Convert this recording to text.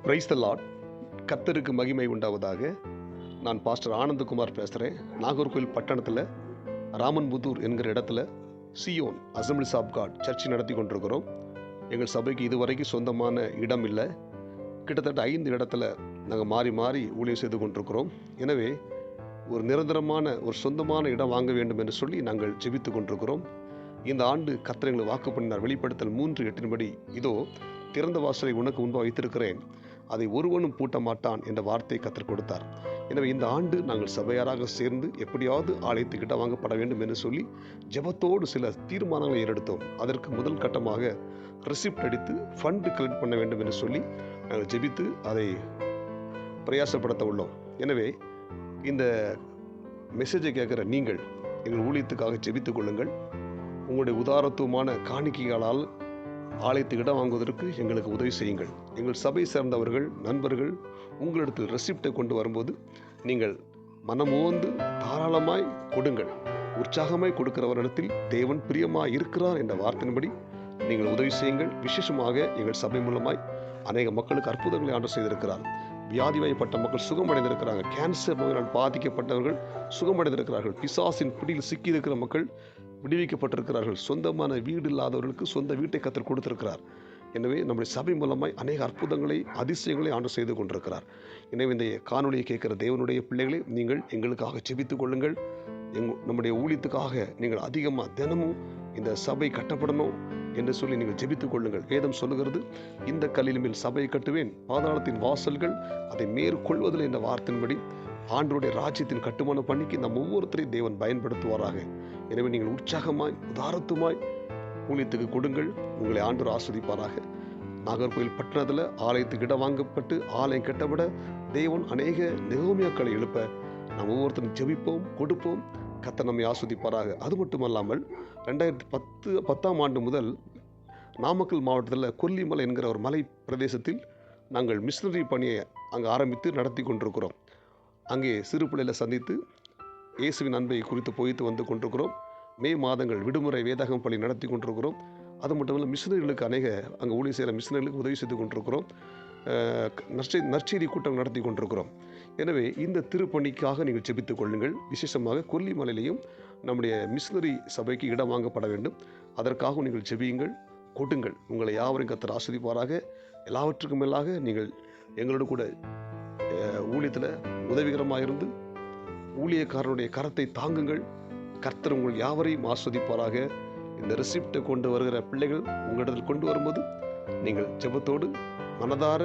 Praise the Lord. கர்த்தருக்கு மகிமை உண்டாவதாக. நான் பாஸ்டர் ஆனந்தகுமார் பேசுகிறேன். நாகர்கோவில் பட்டணத்தில் ராமன்புதூர் என்கிற இடத்துல சியோன் அசம்பிளிஸ் ஆஃப் காட் சர்ச்சை நடத்தி கொண்டிருக்கிறோம். எங்கள் சபைக்கு இதுவரைக்கும் சொந்தமான இடம் இல்லை. கிட்டத்தட்ட 5 இடத்துல நாங்கள் மாறி மாறி ஊழியம் செய்து கொண்டிருக்கிறோம். எனவே ஒரு நிரந்தரமான ஒரு சொந்தமான இடம் வாங்க வேண்டும் என்று சொல்லி நாங்கள் ஜெபித்து கொண்டிருக்கிறோம். இந்த ஆண்டு கர்த்தர் எங்களுக்கு வாக்கு பண்ணினார். வெளிப்படுத்தல் 3:8 இதோ திறந்த வாசலை உனக்கு முன்பாக வைத்திருக்கிறேன், அதை ஒருவனும் பூட்ட மாட்டான் என்ற வார்த்தையை கர்த்தர் கொடுத்தார். எனவே இந்த ஆண்டு நாங்கள் சபையாராக சேர்ந்து எப்படியாவது ஆலயத்துக்கிட்ட வாங்கப்பட வேண்டும் என்று சொல்லி ஜெபத்தோடு சில தீர்மானங்களை ஏறெடுத்தோம். அதற்கு முதல் கட்டமாக ரெசிப்ட் அடித்து ஃபண்டு கலெக்ட் பண்ண வேண்டும் என்று சொல்லி நாங்கள் ஜெபித்து அதை பிரயாசப்படுத்த உள்ளோம். எனவே இந்த மெசேஜை கேட்குற நீங்கள் எங்கள் ஊழியத்துக்காக ஜெபித்துக் கொள்ளுங்கள். உங்களுடைய உதாரத்துவமான காணிக்கைகளால் ஆலயத்துக்கு இடம் வாங்குவதற்கு எங்களுக்கு உதவி செய்யுங்கள். எங்கள் சபை சேர்ந்தவர்கள் நண்பர்கள் உங்களிடத்தில் ரெசிப்டை கொண்டு வரும்போது நீங்கள் மனமோந்து தாராளமாய் கொடுங்கள். உற்சாகமாய் கொடுக்கிறவரிடத்தில் தேவன் பிரியமாய் இருக்கிறார் என்ற வார்த்தையின்படி நீங்கள் உதவி செய்யுங்கள். விசேஷமாக எங்கள் சபை மூலமாய் அநேக மக்களுக்கு அற்புதங்களை ஆண்டவர் செய்திருக்கிறார். வியாதிவாய்ப்பட்ட மக்கள் சுகமடைந்திருக்கிறாங்க. கேன்சர் நோயினால் பாதிக்கப்பட்டவர்கள் சுகமடைந்திருக்கிறார்கள். பிசாசின் பிடியில் சிக்கியிருக்கிற மக்கள் விடுவிக்கப்பட்டிருக்கிறார்கள். சொந்தமான வீடு இல்லாதவர்களுக்கு சொந்த வீட்டை கர்த்தர் கொடுத்திருக்கிறார். எனவே நம்முடைய சபை மூலமாய் அநேக அற்புதங்களை அதிசயங்களை ஆண்டவர் செய்து கொண்டிருக்கிறார். எனவே இந்த காணொலியை கேட்கிற தேவனுடைய பிள்ளைகளை நீங்கள் எங்களுக்காக ஜெபித்துக் கொள்ளுங்கள். நம்முடைய ஊழியத்துக்காக நீங்கள் அதிகமாக தினமும் இந்த சபை கட்டப்படணும் என்று சொல்லி நீங்கள் ஜெபித்துக் கொள்ளுங்கள். வேதம் சொல்லுகிறது, இந்த கல்லின் மேல் சபையை கட்டுவேன், பாதாளத்தின் வாசல்கள் அதை மேற்கொள்வதில்லை என்ற வார்த்தையின்படி ஆண்டவருடைய ராஜ்யத்தின் கட்டுமான பணிக்கு நம் ஒவ்வொருத்தரையும் தேவன் பயன்படுத்துவாராக. எனவே நீங்கள் உற்சாகமாய் உதாரத்துமாய் ஊழியத்துக்கு கொடுங்கள். உங்களை ஆண்டவர் ஆஸ்வதிப்பாராக. நாகர்கோவில் பட்டணத்தில் ஆலயத்துக்கு இடம் வாங்கப்பட்டு ஆலயம் கட்டப்பட தேவன் அநேக நெகோமியாக்களை எழுப்ப நாம் ஒவ்வொருத்தரும் ஜெபிப்போம், கொடுப்போம். கர்த்தர் நம்மை ஆஸ்வதிப்பாராக. அது மட்டுமல்லாமல் 2010 முதல் நாமக்கல் மாவட்டத்தில் கொல்லிமலை என்கிற ஒரு மலை பிரதேசத்தில் நாங்கள் மிஷனரி பணியை அங்கே ஆரம்பித்து நடத்தி கொண்டிருக்கிறோம். அங்கே சிறு பிள்ளைகளை சந்தித்து இயேசுவின் அன்பை குறித்து போய்த்து வந்து கொண்டிருக்கிறோம். மே மாதங்கள் விடுமுறை வேதாகம் பள்ளி நடத்தி கொண்டிருக்கிறோம். அது மட்டும் இல்லை, மிஷனரிகளுக்கு அநேக அங்கே ஊழிய செய்கிற மிஷனரிகளுக்கு உதவி செய்து கொண்டிருக்கிறோம். நற்செய்தி கூட்டம் நடத்தி கொண்டிருக்கிறோம். எனவே இந்த திருப்பணிக்காக நீங்கள் ஜெபித்துக் கொள்ளுங்கள். விசேஷமாக கொல்லிமலையிலையும் நம்முடைய மிஷனரி சபைக்கு இடம் வாங்கப்பட வேண்டும். அதற்காக நீங்கள் ஜெபியுங்கள், கொடுங்கள். உங்களை யாவரையும் கர்த்தர் ஆசீர்வதிப்பாராக. எல்லாவற்றுக்கும் மேலாக நீங்கள் எங்களோடு கூட ஊழியத்தில் உதவிகரமாக இருந்து ஊழியக்காரனுடைய கரத்தை தாங்குங்கள். கர்த்தர் உங்கள் யாவரையும் ஆஸ்வதிப்பாராக. இந்த ரெசிப்டை கொண்டு வருகிற பிள்ளைகள் உங்களிடத்தில் கொண்டு வரும்போது நீங்கள் ஜெபத்தோடு மனதார